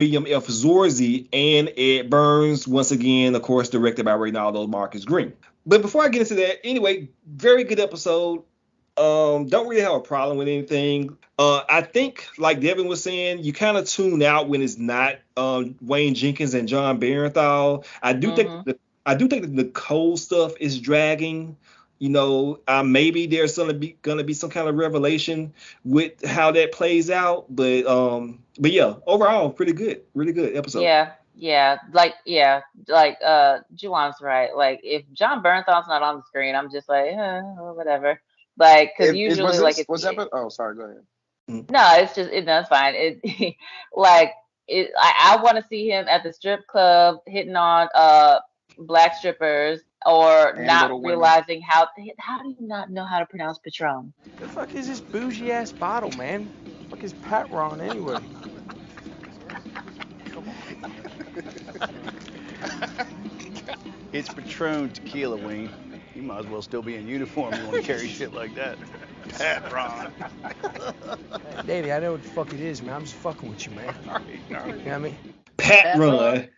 William F. Zorzi and Ed Burns. Once again, of course, directed by Reynaldo Marcus Green. But before I get into that, anyway, very good episode. Don't really have a problem with anything. I think, like Devin was saying, you kind of tune out when it's not Wayne Jenkins and John Barenthal. I do think that the Cole stuff is dragging. Maybe there's gonna be some kind of revelation with how that plays out. But yeah, overall, pretty good, really good episode. Juwan's right. Like, if John Bernthal's not on the screen, I'm just like, well, whatever. Like, because usually, like, Oh, sorry, go ahead. no, it's just that's fine. Like, I want to see him at the strip club hitting on black strippers, or And not little women. realizing how do you not know how to pronounce Patron? The fuck is this bougie ass bottle, man? The fuck is Pat Ron anyway? It's Patron tequila, Wayne. You might as well still be in uniform. You want to carry shit like that. Pat Ron. Hey, Davey, I know what the fuck it is, man. I'm just fucking with you, man. All right. You know what I mean? Pat Run.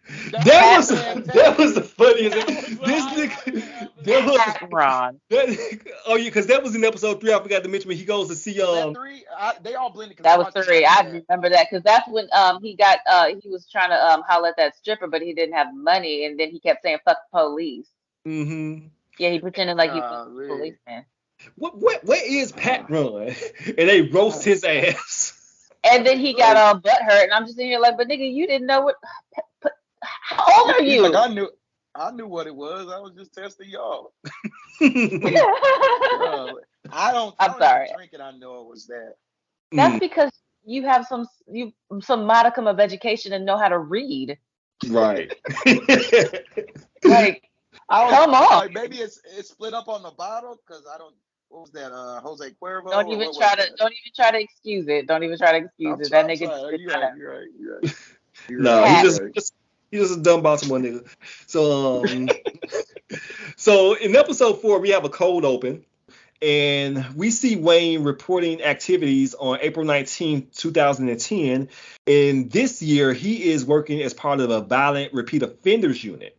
That was the funniest. This nigga. Pat Ron. Because that was in episode 3. I forgot to mention when he goes to see Three, they all blended. That was 3. I remember that, because that's when he was trying to holler at that stripper, but he didn't have money, and then he kept saying "fuck the police." Mm-hmm. Yeah, he pretended like he was a policeman. Where is Pat Run? And they roast his ass. And then he got all butthurt, and I'm just sitting here like, but nigga, you didn't know what. How old are you? Like, I knew what it was. I was just testing y'all. I'm sorry. Drink it. I know it was that. That's because you have some modicum of education and know how to read. Right. Like, come on. Like, maybe it's split up on the bottle, because I don't. What was that? Jose Cuervo. Don't even try to excuse it. Don't even try to excuse it. That nigga. You're right. No, he's just a dumb Baltimore nigga. So in episode 4, we have a cold open, and we see Wayne reporting activities on April 19th, 2010. And this year, he is working as part of a violent repeat offenders unit,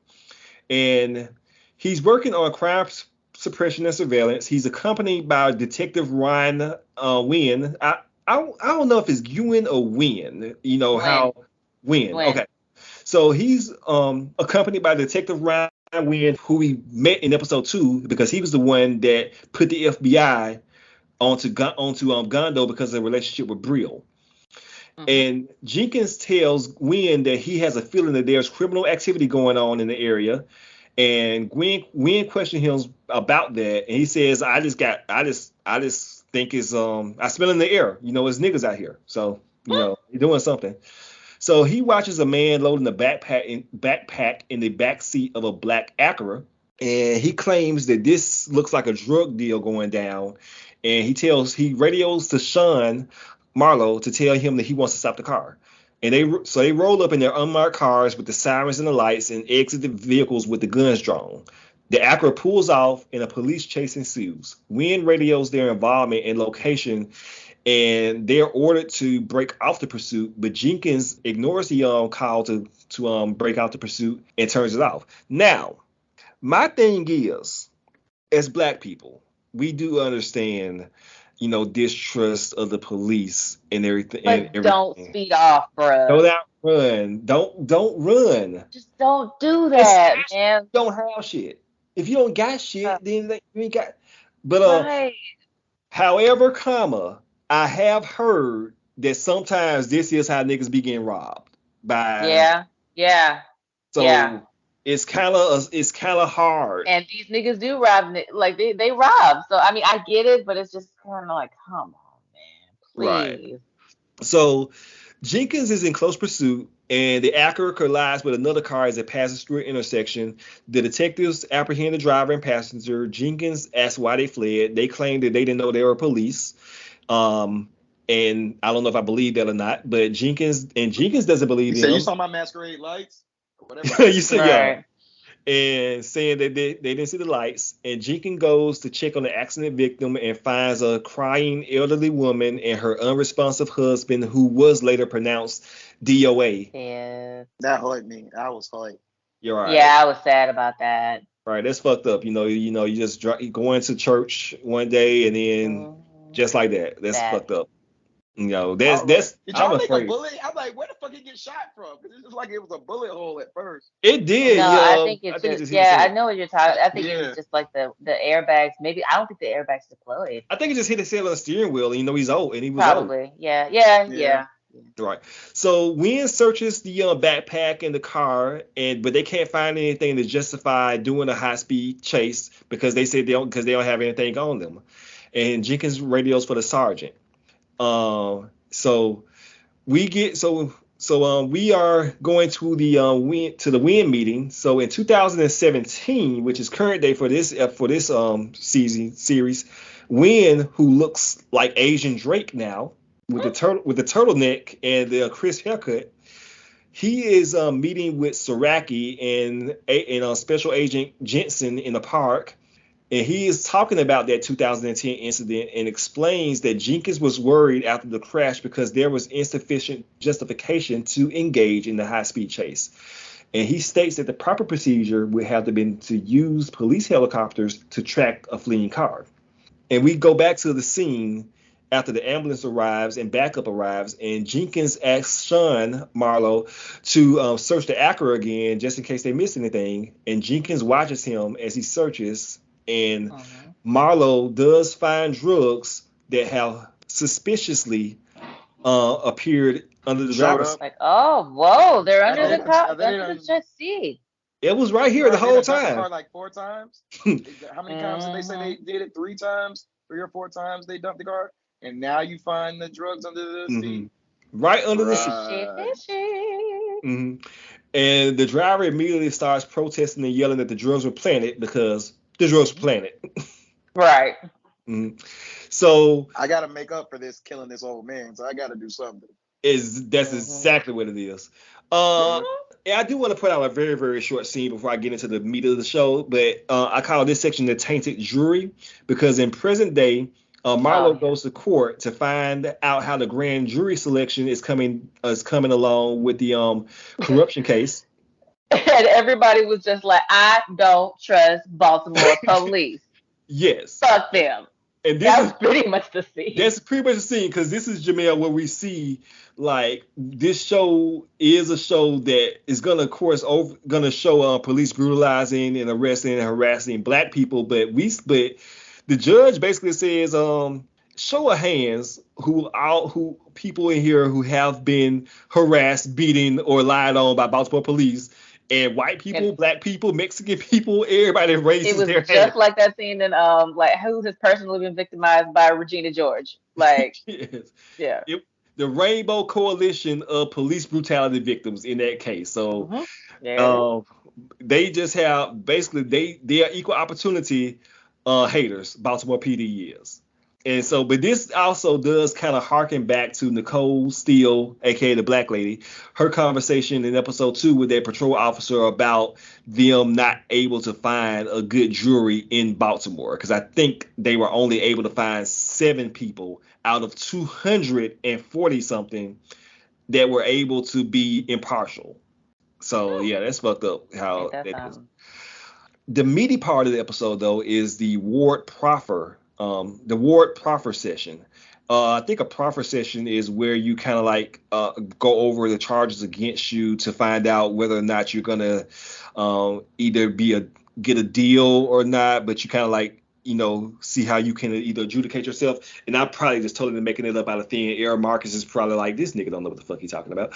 and he's working on crime suppression and surveillance. He's accompanied by Detective Ryan Wynn. I don't know if it's Ewan or Wynn. You know how Wynn. Okay. So he's accompanied by Detective Ryan Wynn, who we met in episode 2, because he was the one that put the FBI onto Gondo because of the relationship with Brill. Mm-hmm. And Jenkins tells Wynn that he has a feeling that there's criminal activity going on in the area. And Wynn questioned him about that, and he says, I just think it's I smell in the air. It's niggas out here. So, you're doing something. So he watches a man loading a backpack in the back seat of a black Acura, and he claims that this looks like a drug deal going down. And he radios to Sean Marlowe to tell him that he wants to stop the car. And they roll up in their unmarked cars with the sirens and the lights and exit the vehicles with the guns drawn. The Acura pulls off and a police chase ensues. Wynn radios their involvement and location, and they're ordered to break off the pursuit, but Jenkins ignores the call to break out the pursuit and turns it off. Now, my thing is, as black people, we do understand distrust of the police and everything. But don't speed off, bro. Don't run. Just don't do that, man. Don't have shit. If you don't got shit, then you ain't got. But right. However, I have heard that sometimes this is how niggas be getting robbed by. Yeah. So it's kind of hard. And these niggas do rob, like they rob. So I mean, I get it, but it's just kind of like, come on, man, please. Right. So Jenkins is in close pursuit, and the Acura collides with another car as it passes through an intersection. The detectives apprehend the driver and passenger. Jenkins asks why they fled. They claim that they didn't know they were police. And I don't know if I believe that or not, but Jenkins doesn't believe in them. You saw my masquerade lights? Whatever. You said, and saying that they didn't see the lights. And Jenkins goes to check on the accident victim and finds a crying elderly woman and her unresponsive husband, who was later pronounced DOA. Yeah. That hurt me. I was hurt. You're right. Yeah, I was sad about that. Right, that's fucked up. You just go into church one day and then just like that. That's fucked up. That's Did I'm y'all make a afraid. bullet? I'm like, where the fuck he get shot from? Because it's just like it was a bullet hole at first. It did. No, I think it's just just hit his I head. know what you're talking. I think it was just like the airbags. Maybe I don't think the airbags deployed. I think it just hit his head on the steering wheel. And, he's old, and he was Probably. old. Yeah. Right. So Wynn searches the backpack in the car, but they can't find anything to justify doing a high speed chase because they say they don't have anything on them. And Jenkins radios for the sergeant. So we are going to the Wynn meeting. So in 2017, which is current day for this series, Wynn, who looks like Asian Drake now, with the turtleneck and the crisp haircut, he is meeting with Saraki and Special Agent Jensen in the park, and he is talking about that 2010 incident and explains that Jenkins was worried after the crash because there was insufficient justification to engage in the high-speed chase. And he states that the proper procedure would have been to use police helicopters to track a fleeing car. And we go back to the scene after the ambulance arrives and backup arrives, and Jenkins asks Sean Marlowe to search the Acura again just in case they miss anything. And Jenkins watches him as he searches, and Marlowe does find drugs that have suspiciously appeared under the driver's. Like, oh, whoa, they're under the car, under the seat. It was right here the whole time. The car like 4 times. How many times did they say they did it? 3 times, 3 or 4 times they dumped the car. And now you find the drugs under the seat. Right under the seat. And the driver immediately starts protesting and yelling that the drugs were planted because the drugs were planted. Right. So I gotta make up for this killing this old man. So I gotta do something. That's exactly what it is. And I do want to put out a very, very short scene before I get into the meat of the show. But I call this section the tainted jury because in present day, Marlowe goes to court to find out how the grand jury selection is coming along with the corruption case. And everybody was just like, I don't trust Baltimore police. Yes. Fuck them. And that was pretty much the scene. That's pretty much the scene because this is, Jamel, where we see like this show is a show that is gonna, of course, gonna show police brutalizing and arresting and harassing black people, but the judge basically says, show of hands who people in here who have been harassed, beaten, or lied on by Baltimore police, and white people, black people, Mexican people, everybody raises their hand. It was just like that scene in like who has personally been victimized by Regina George, like yes. Yeah. The Rainbow Coalition of police brutality victims in that case. So they just have basically they are equal opportunity haters, Baltimore PD is. And so, but this also does kind of harken back to Nicole Steele, aka the black lady, her conversation in episode 2 with their patrol officer about them not able to find a good jury in Baltimore. Because I think they were only able to find 7 people out of 240 something that were able to be impartial. So yeah, that's fucked up how that is. The meaty part of the episode, though, is the Ward Proffer session. I think a proffer session is where you kind of like go over the charges against you to find out whether or not you're gonna either get a deal or not, but you kind of like see how you can either adjudicate yourself. And I'm probably just totally making it up out of thin air. Marcus is probably like, this nigga don't know what the fuck he's talking about.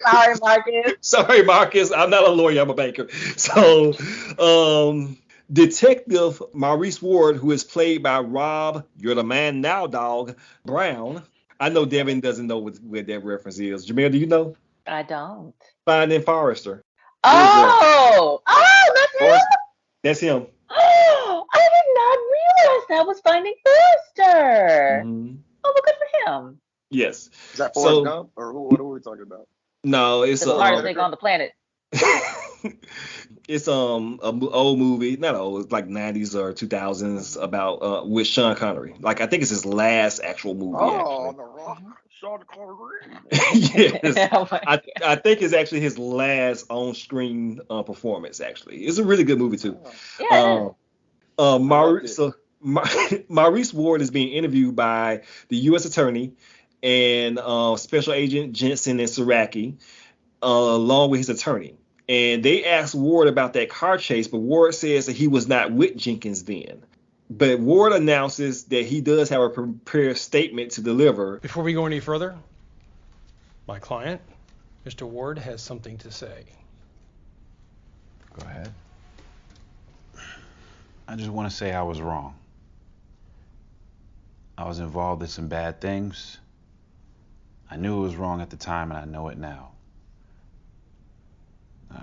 Sorry, Marcus. Sorry, Marcus. I'm not a lawyer. I'm a banker. So, Detective Maurice Ward, who is played by Rob, you're the man now, dog, Brown. I know Devin doesn't know what that reference is. Jamel, do you know? I don't. Finding Forrester. Oh, that's him? That's him. Oh, I did not realize that was Finding Forrester. Mm-hmm. Oh, well, good for him. Yes. Is that Forrest Gump? Or what are we talking about? No, it's the hardest thing on the planet. It's old movie, not old, it's like 90s or 2000s about with Sean Connery. Like I think it's his last actual movie Oh, actually. on the rock, Sean Connery. Yes, Oh my God. I think it's actually his last on-screen performance. Actually, it's a really good movie too. Oh, Yeah, it is. Maurice, it. so Maurice Ward is being interviewed by the U.S. Attorney and Special Agent Jensen and Saraki, along with his attorney. And they asked Ward about that car chase, but Ward says that he was not with Jenkins then. But Ward announces that he does have a prepared statement to deliver. Before we go any further, my client, Mr. Ward, has something to say. Go ahead. I just want to say I was wrong. I was involved in some bad things. I knew it was wrong at the time, and I know it now.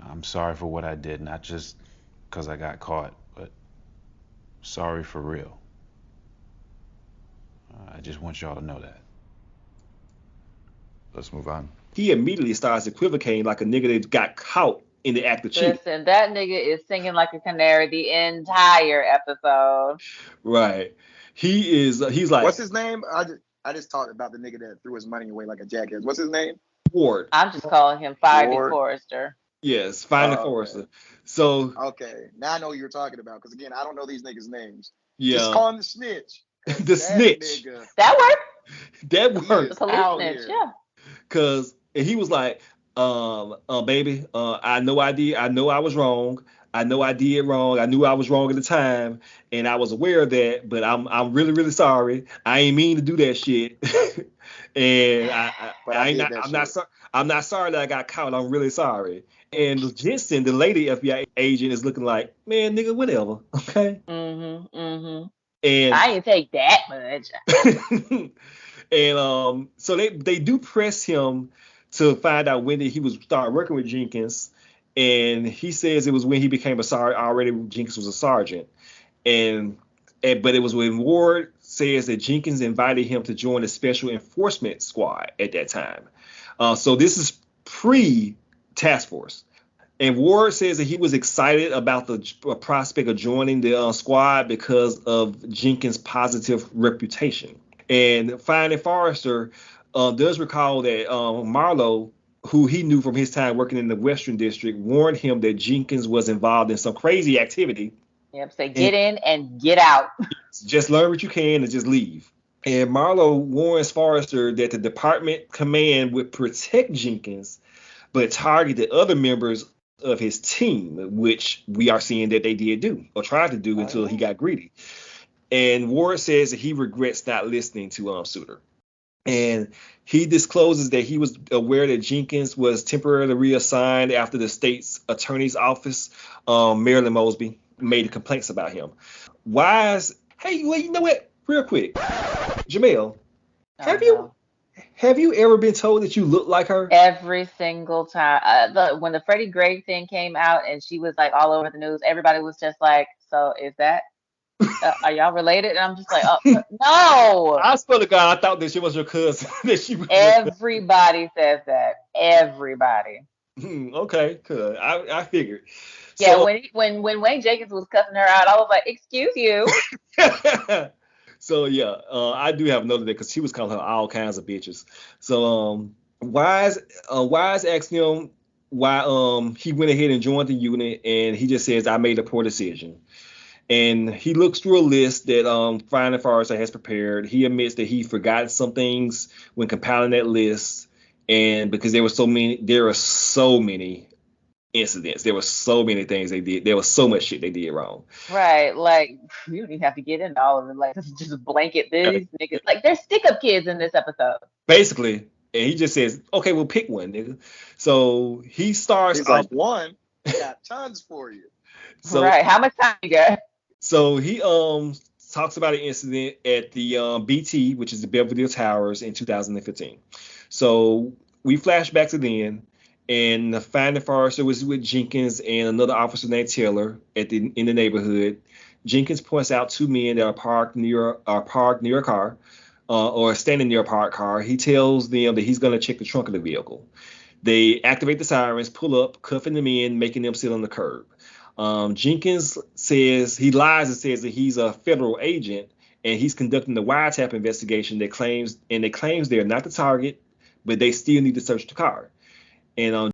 I'm sorry for what I did, not just because I got caught, but sorry for real. I just want y'all to know that. Let's move on. He immediately starts equivocating like a nigga that got caught in the act of cheating. Listen, that nigga is singing like a canary the entire episode. Right. He's like, What's his name? I just talked about the nigga that threw his money away like a jackass. What's his name? Ward. I'm just calling him Finding Ward. Forrester. Yes, Finding Oh, okay. Forrester. So Okay, now I know who you're talking about. Because again, I don't know these niggas' names. yeah, Just call him the snitch. the That snitch. nigga, That worked. That he works. is The police out snitch, here. yeah. Cause and he was like, baby, I know I was wrong. I know I did wrong. I knew I was wrong at the time, and I was aware of that. But I'm really really sorry. I ain't mean to do that shit. And But I did that I'm shit. not sorry. I'm not sorry that I got caught. I'm really sorry. And Jensen, the lady FBI agent, is looking like, man, nigga, whatever. Okay. Mm-hmm. And I didn't take that much. and so they do press him to find out when did he was start working with Jenkins, and he says it was when he became a sergeant. Already Jenkins was a sergeant, and but it was when Ward says that Jenkins invited him to join the Special Enforcement Squad at that time. So this is pre-task force. And Ward says that he was excited about the prospect of joining the squad because of Jenkins' positive reputation. And Finding Forrester does recall that Marlowe, who he knew from his time working in the Western District, warned him that Jenkins was involved in some crazy activity. Yep, say get in and get out. Just learn what you can and just leave. And Marlowe warns Forrester that the department command would protect Jenkins, but target the other members of his team, which we are seeing that they did do or tried to do until he got greedy. And Ward says that he regrets not listening to Suter. And he discloses that he was aware that Jenkins was temporarily reassigned after the state's attorney's office, Marilyn Mosby, made complaints about him. Hey, well, you know what? Real quick, Jamel, have you ever been told that you look like her? Every single time. When the Freddie Gray thing came out and she was like all over the news, everybody was just like, so is that, are y'all related? And I'm just like, no. I swear to God, I thought that she was your cousin. Everybody says that. Everybody. Okay, good. I figured. Yeah, So, when Wayne Jenkins was cussing her out, I was like, excuse you. So yeah, I do have noted that because she was calling her all kinds of bitches. So Wise asked him why he went ahead and joined the unit, and he just says, I made a poor decision. And he looks through a list that Finding Forrester has prepared. He admits that he forgot some things when compiling that list, and because there are so many incidents, there were so many things they did. There was so much shit they did wrong. Right, like you don't even have to get into all of it. Like just blanket these niggas. Like there's stick-up kids in this episode. Basically, and he just says, "Okay, we'll pick one, nigga." So he starts. He's like, one, I got tons for you. So, right, how much time you got? So he talks about an incident at the BT, which is the Belvedere Towers, in 2015. So we flash back to then. And the Finding Forrester was with Jenkins and another officer named Taylor in the neighborhood. Jenkins points out two men that are parked near a car or standing near a parked car. He tells them that he's going to check the trunk of the vehicle. They activate the sirens, pull up, cuffing them in, making them sit on the curb. Jenkins says he lies and says that he's a federal agent and he's conducting the wiretap investigation that claims they're not the target, but they still need to search the car. And